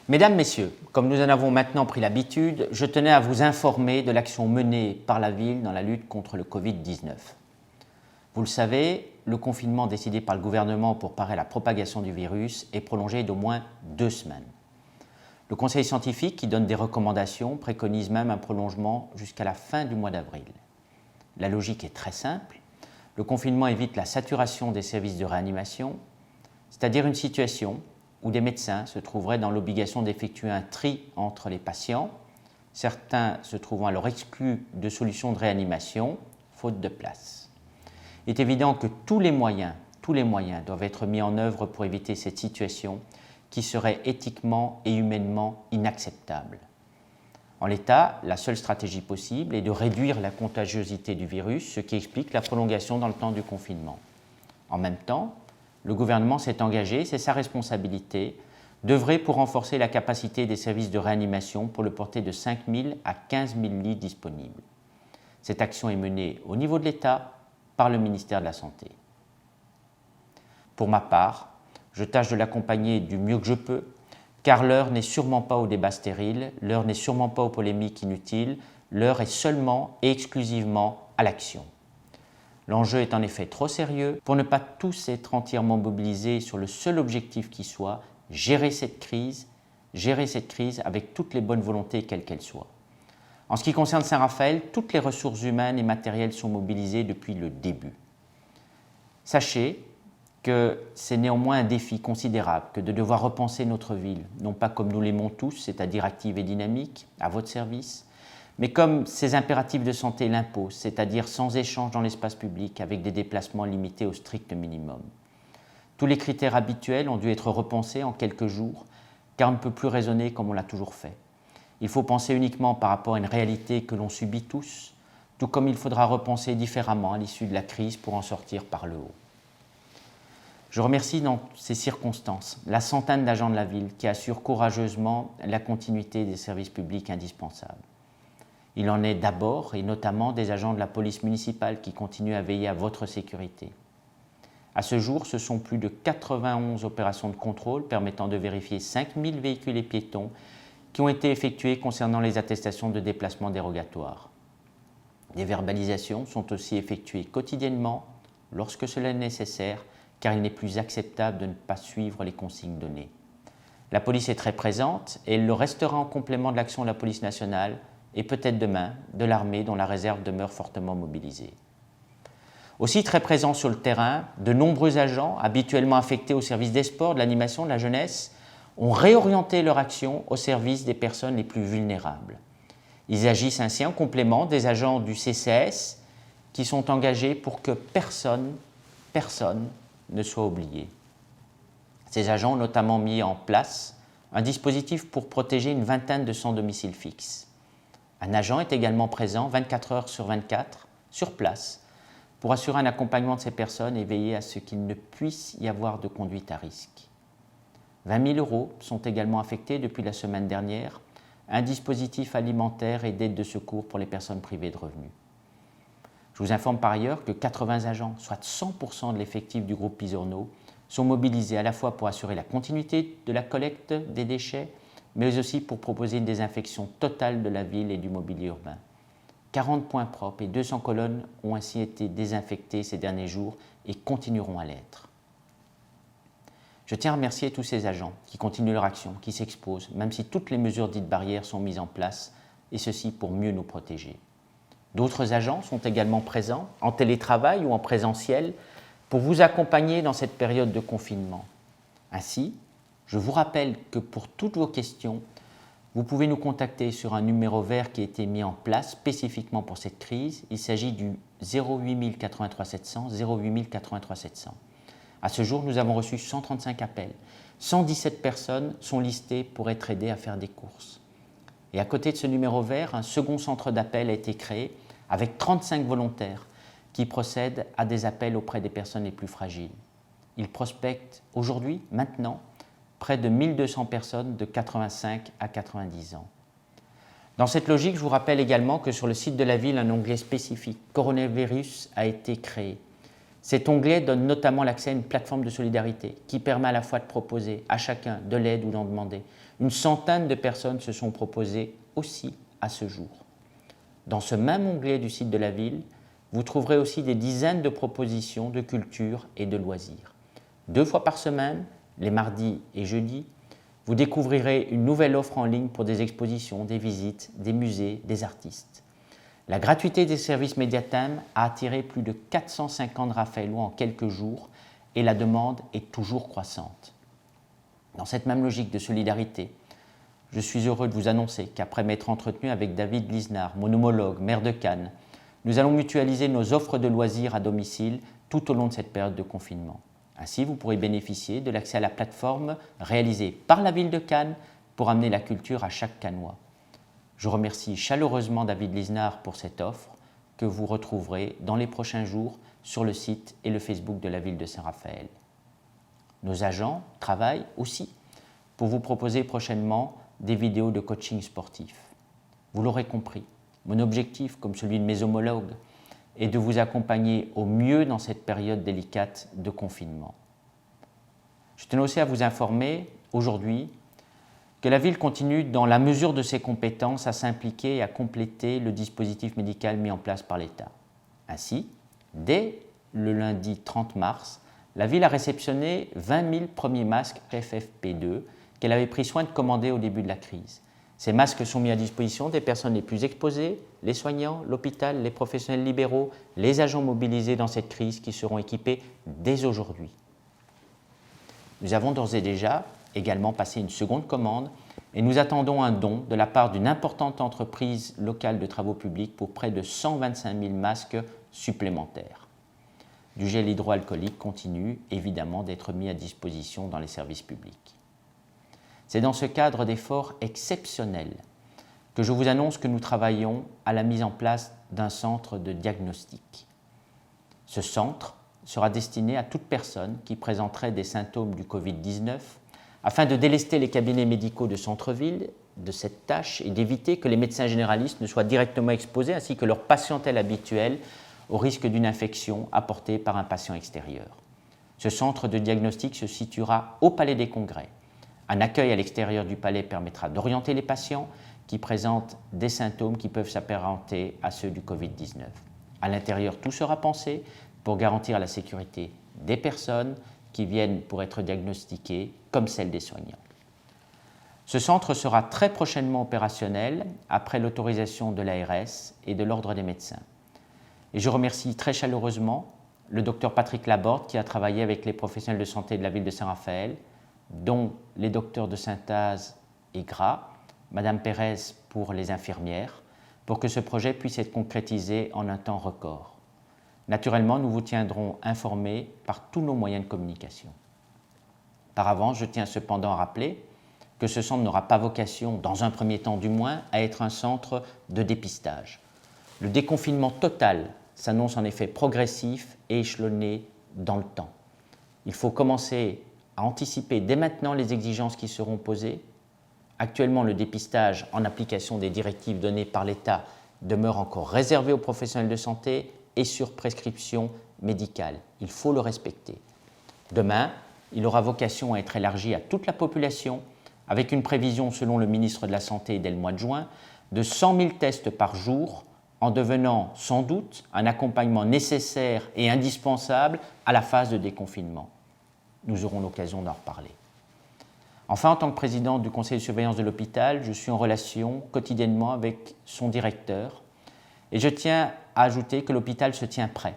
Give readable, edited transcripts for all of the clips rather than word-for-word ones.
Mesdames, Messieurs, comme nous en avons maintenant pris l'habitude, je tenais à vous informer de l'action menée par la ville dans la lutte contre le Covid-19. Vous le savez, le confinement décidé par le gouvernement pour parer à la propagation du virus est prolongé d'au moins 2 semaines. Le conseil scientifique, qui donne des recommandations, préconise même un prolongement jusqu'à la fin du mois d'avril. La logique est très simple. Le confinement évite la saturation des services de réanimation, c'est-à-dire une situation où des médecins se trouveraient dans l'obligation d'effectuer un tri entre les patients, certains se trouvant alors exclus de solutions de réanimation, faute de place. Il est évident que tous les moyens doivent être mis en œuvre pour éviter cette situation qui serait éthiquement et humainement inacceptable. En l'état, la seule stratégie possible est de réduire la contagiosité du virus, ce qui explique la prolongation dans le temps du confinement. En même temps, le gouvernement s'est engagé, c'est sa responsabilité, d'œuvrer pour renforcer la capacité des services de réanimation pour le porter de 5 000 à 15 000 lits disponibles. Cette action est menée au niveau de l'État par le ministère de la Santé. Pour ma part, je tâche de l'accompagner du mieux que je peux, car l'heure n'est sûrement pas au débat stérile, l'heure n'est sûrement pas aux polémiques inutiles, l'heure est seulement et exclusivement à l'action. L'enjeu est en effet trop sérieux pour ne pas tous être entièrement mobilisés sur le seul objectif qui soit, gérer cette crise avec toutes les bonnes volontés quelles qu'elles soient. En ce qui concerne Saint-Raphaël, toutes les ressources humaines et matérielles sont mobilisées depuis le début. Sachez que c'est néanmoins un défi considérable que de devoir repenser notre ville, non pas comme nous l'aimons tous, c'est-à-dire active et dynamique, à votre service, mais comme ces impératifs de santé l'imposent, c'est-à-dire sans échange dans l'espace public, avec des déplacements limités au strict minimum. Tous les critères habituels ont dû être repensés en quelques jours, car on ne peut plus raisonner comme on l'a toujours fait. Il faut penser uniquement par rapport à une réalité que l'on subit tous, tout comme il faudra repenser différemment à l'issue de la crise pour en sortir par le haut. Je remercie dans ces circonstances la centaine d'agents de la ville qui assurent courageusement la continuité des services publics indispensables. Il en est d'abord et notamment des agents de la police municipale qui continuent à veiller à votre sécurité. À ce jour, ce sont plus de 91 opérations de contrôle permettant de vérifier 5 000 véhicules et piétons qui ont été effectuées concernant les attestations de déplacement dérogatoires. Des verbalisations sont aussi effectuées quotidiennement lorsque cela est nécessaire, car il n'est plus acceptable de ne pas suivre les consignes données. La police est très présente et elle le restera en complément de l'action de la police nationale et peut-être demain de l'armée dont la réserve demeure fortement mobilisée. Aussi très présents sur le terrain, de nombreux agents habituellement affectés au service des sports, de l'animation, de la jeunesse, ont réorienté leur action au service des personnes les plus vulnérables. Ils agissent ainsi en complément des agents du CCAS qui sont engagés pour que personne ne soit oublié. Ces agents ont notamment mis en place un dispositif pour protéger une vingtaine de sans-domicile fixe. Un agent est également présent 24 heures sur 24 sur place pour assurer un accompagnement de ces personnes et veiller à ce qu'il ne puisse y avoir de conduite à risque. 20 000 € sont également affectés depuis la semaine dernière à un dispositif alimentaire et d'aide de secours pour les personnes privées de revenus. Je vous informe par ailleurs que 80 agents, soit 100% de l'effectif du groupe Pisorno, sont mobilisés à la fois pour assurer la continuité de la collecte des déchets, mais aussi pour proposer une désinfection totale de la ville et du mobilier urbain. 40 points propres et 200 colonnes ont ainsi été désinfectées ces derniers jours et continueront à l'être. Je tiens à remercier tous ces agents qui continuent leur action, qui s'exposent, même si toutes les mesures dites barrières sont mises en place, et ceci pour mieux nous protéger. D'autres agents sont également présents, en télétravail ou en présentiel, pour vous accompagner dans cette période de confinement. Ainsi, je vous rappelle que pour toutes vos questions, vous pouvez nous contacter sur un numéro vert qui a été mis en place spécifiquement pour cette crise. Il s'agit du 08 83 700, 08 83 700. À ce jour, nous avons reçu 135 appels. 117 personnes sont listées pour être aidées à faire des courses. Et à côté de ce numéro vert, un second centre d'appel a été créé avec 35 volontaires qui procèdent à des appels auprès des personnes les plus fragiles. Ils prospectent aujourd'hui, maintenant, près de 1200 personnes de 85 à 90 ans. Dans cette logique, je vous rappelle également que sur le site de la ville, un onglet spécifique « Coronavirus » a été créé. Cet onglet donne notamment l'accès à une plateforme de solidarité qui permet à la fois de proposer à chacun de l'aide ou d'en demander. Une centaine de personnes se sont proposées aussi à ce jour. Dans ce même onglet du site de la ville, vous trouverez aussi des dizaines de propositions de culture et de loisirs. 2 fois par semaine, les mardis et jeudis, vous découvrirez une nouvelle offre en ligne pour des expositions, des visites, des musées, des artistes. La gratuité des services Mediathème a attiré plus de 450 Raphaélois en quelques jours et la demande est toujours croissante. Dans cette même logique de solidarité, je suis heureux de vous annoncer qu'après m'être entretenu avec David Lisnard, mon homologue, maire de Cannes, nous allons mutualiser nos offres de loisirs à domicile tout au long de cette période de confinement. Ainsi, vous pourrez bénéficier de l'accès à la plateforme réalisée par la ville de Cannes pour amener la culture à chaque Cannois. Je remercie chaleureusement David Lisnard pour cette offre que vous retrouverez dans les prochains jours sur le site et le Facebook de la ville de Saint-Raphaël. Nos agents travaillent aussi pour vous proposer prochainement des vidéos de coaching sportif. Vous l'aurez compris, mon objectif, comme celui de mes homologues, est de vous accompagner au mieux dans cette période délicate de confinement. Je tenais aussi à vous informer aujourd'hui que la ville continue, dans la mesure de ses compétences, à s'impliquer et à compléter le dispositif médical mis en place par l'État. Ainsi, dès le lundi 30 mars, la ville a réceptionné 20 000 premiers masques FFP2 qu'elle avait pris soin de commander au début de la crise. Ces masques sont mis à disposition des personnes les plus exposées, les soignants, l'hôpital, les professionnels libéraux, les agents mobilisés dans cette crise qui seront équipés dès aujourd'hui. Nous avons d'ores et déjà également passé une seconde commande et nous attendons un don de la part d'une importante entreprise locale de travaux publics pour près de 125 000 masques supplémentaires. Du gel hydroalcoolique continue évidemment d'être mis à disposition dans les services publics. C'est dans ce cadre d'efforts exceptionnels que je vous annonce que nous travaillons à la mise en place d'un centre de diagnostic. Ce centre sera destiné à toute personne qui présenterait des symptômes du Covid-19 afin de délester les cabinets médicaux de centre-ville de cette tâche et d'éviter que les médecins généralistes ne soient directement exposés ainsi que leur patientèle habituelle au risque d'une infection apportée par un patient extérieur. Ce centre de diagnostic se situera au Palais des Congrès. Un accueil à l'extérieur du palais permettra d'orienter les patients qui présentent des symptômes qui peuvent s'apparenter à ceux du Covid-19. À l'intérieur, tout sera pensé pour garantir la sécurité des personnes qui viennent pour être diagnostiquées comme celle des soignants. Ce centre sera très prochainement opérationnel après l'autorisation de l'ARS et de l'Ordre des médecins. Et je remercie très chaleureusement le docteur Patrick Laborde qui a travaillé avec les professionnels de santé de la ville de Saint-Raphaël, dont les docteurs de Saint-Az et Gras, Madame Pérez pour les infirmières, pour que ce projet puisse être concrétisé en un temps record. Naturellement, nous vous tiendrons informés par tous nos moyens de communication. Par avance, je tiens cependant à rappeler que ce centre n'aura pas vocation, dans un premier temps du moins, à être un centre de dépistage. Le déconfinement total s'annonce en effet progressif et échelonné dans le temps. Il faut commencer à anticiper dès maintenant les exigences qui seront posées. Actuellement, le dépistage, en application des directives données par l'État, demeure encore réservé aux professionnels de santé et sur prescription médicale. Il faut le respecter. Demain, il aura vocation à être élargi à toute la population, avec une prévision, selon le ministre de la Santé dès le mois de juin, de 100 000 tests par jour, en devenant sans doute un accompagnement nécessaire et indispensable à la phase de déconfinement. Nous aurons l'occasion d'en reparler. Enfin, en tant que président du conseil de surveillance de l'hôpital, je suis en relation quotidiennement avec son directeur et je tiens à ajouter que l'hôpital se tient prêt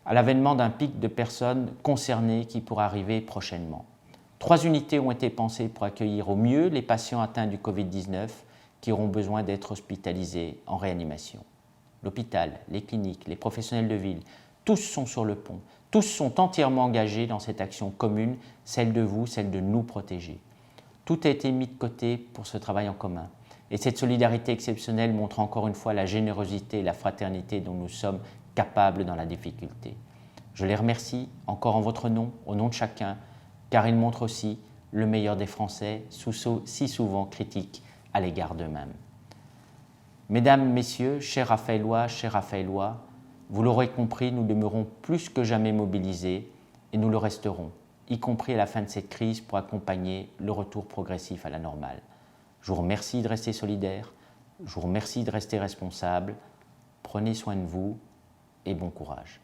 à l'avènement d'un pic de personnes concernées qui pourra arriver prochainement. 3 unités ont été pensées pour accueillir au mieux les patients atteints du Covid-19 qui auront besoin d'être hospitalisés en réanimation. L'hôpital, les cliniques, les professionnels de ville, tous sont sur le pont, tous sont entièrement engagés dans cette action commune, celle de vous, celle de nous protéger. Tout a été mis de côté pour ce travail en commun. Et cette solidarité exceptionnelle montre encore une fois la générosité et la fraternité dont nous sommes capables dans la difficulté. Je les remercie encore en votre nom, au nom de chacun, car ils montrent aussi le meilleur des Français, si souvent critiques à l'égard d'eux-mêmes. Mesdames, Messieurs, chers Raphaélois, Vous l'aurez compris, nous demeurons plus que jamais mobilisés et nous le resterons, y compris à la fin de cette crise pour accompagner le retour progressif à la normale. Je vous remercie de rester solidaires, je vous remercie de rester responsables. Prenez soin de vous et bon courage.